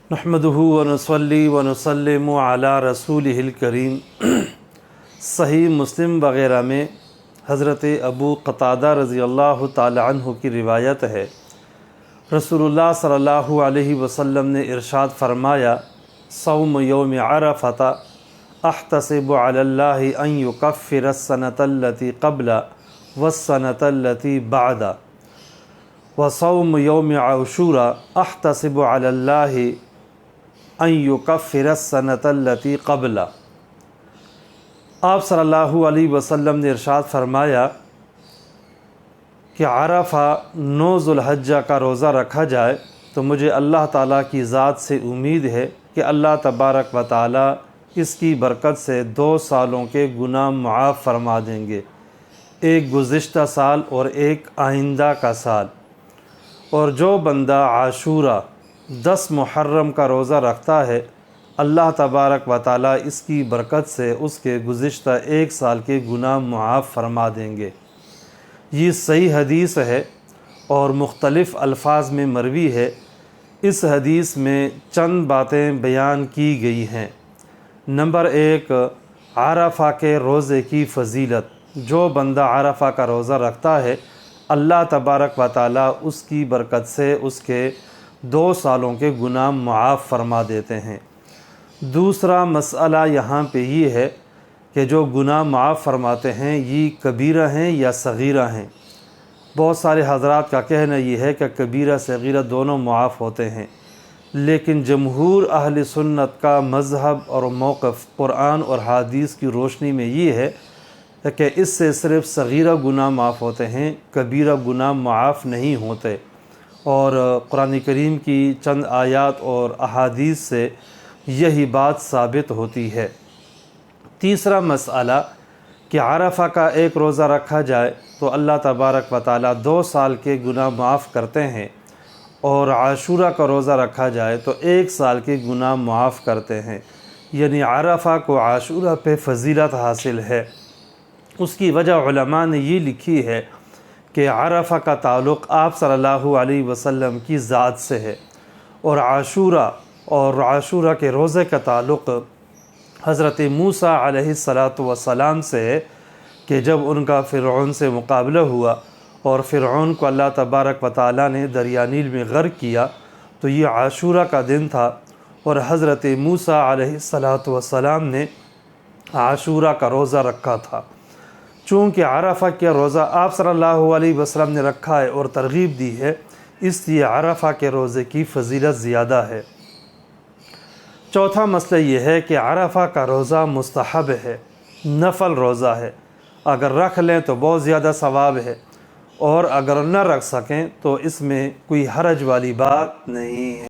नहमदुहु व नसल्ली व नसल्लिमु अला रसूलिहिल करीम। सही मुस्लिम वग़ैरह में हज़रत अबू क़तादा रज़ी अल्लाह ताला अन्हु की रिवायत है, रसूलुल्लाह सल्लल्लाहु अलैहि वसल्लम ने इरशाद फरमाया, सौम यौम अरफ़त अहतसिबु अलल्लाहि अन युकफ़िर अस्सनतल्लती क़ब्ला वस्सनतल्लती बअदा व सौम यौम आशूरा अहतसिबु अलल्लाहि अन युकफ़िर अस्सनतल्लती क़ब्ला। आप सल्लल्लाहु अलैहि वसल्लम ने इरशाद फरमाया कि अरफ़ा 9 ज़ुल्हज्जा का रोज़ा रखा जाए तो मुझे अल्लाह ताला की ज़ात से उम्मीद है कि अल्लाह तबारक व ताला इसकी बरकत से 2 सालों के गुनाह मुआफ़ फरमा देंगे, एक गुज़िश्ता साल और एक आइंदा का साल। और जो बंदा आशूरा 10 मुहर्रम का रोज़ा रखता है, अल्लाह तबारक व ताला इसकी बरकत से उसके गुज़िश्ता 1 साल के गुनाह मुआफ़ फरमा देंगे। ये सही हदीस है और मुख्तलिफ़ अल्फाज में मरवी है। इस हदीस में चंद बातें बयान की गई हैं। नंबर 1, अरफ़ा के रोज़े की फ़जीलत। जो बंदा अरफ़ा का रोज़ा रखता है, अल्लाह तबारक व ताला उसकी बरकत से उसके 2 सालों के गुनाह मुआफ़ फरमा देते हैं। दूसरा मसला यहाँ पे ये है कि जो गुनाह मुआफ़ फरमाते हैं ये कबीरा हैं या सगीरा हैं। बहुत सारे हज़रात का कहना ये है कि कबीरा सगीरा दोनों मुआफ़ होते हैं, लेकिन जमहूर अहले सुन्नत का मज़हब और मौक़िफ़ कुरान और हदीस की रोशनी में ये है कि इससे सिर्फ़ सगीरा गुनाह माफ़ होते हैं, कबीरा गुनाह मुआफ़ नहीं होते। और कुरान करीम की चंद आयात और अहादीस से यही बात साबित होती है। तीसरा मसला कि अरफ़ा का एक रोज़ा रखा जाए तो अल्लाह तबारक व ताला 2 साल के गुनाह माफ़ करते हैं, और आशूरा का रोज़ा रखा जाए तो 1 साल के गुनाह मुआफ़ करते हैं। यानी अरफ़ा को आशूरा पे फ़जीलत हासिल है। उसकी वजह उलमा ने ये लिखी है कि अरफ़ा का ताल्लुक़ आप सल्लल्लाहु अलैहि वसल्लम की ज़ात से है, और आशूरा के रोज़े का ताल्लुक़ हज़रत मूसा अलैहिस्सलातु वस्सलाम से है कि जब उनका फ़िरऔन से मुकाबला हुआ और फ़िरऔन को अल्लाह तबारक व ताला ने दरिया नील में गर्क किया, तो ये आशूरा का दिन था और हज़रत मूसा अलैहिस्सलातु वस्सलाम ने आशूरा का रोज़ा रखा था। चूँकि अरफ़ा का रोज़ा आप सल्लल्लाहु अलैहि वसल्लम ने रखा है और तरग़ीब दी है, इसलिए अरफ़ा के रोज़े की फ़जीलत ज़्यादा है। चौथा मसला ये है कि अरफ़ा का रोज़ा मुस्तहब है, नफ़ल रोज़ा है। अगर रख लें तो बहुत ज़्यादा सवाब है, और अगर न रख सकें तो इसमें कोई हरज वाली बात नहीं है।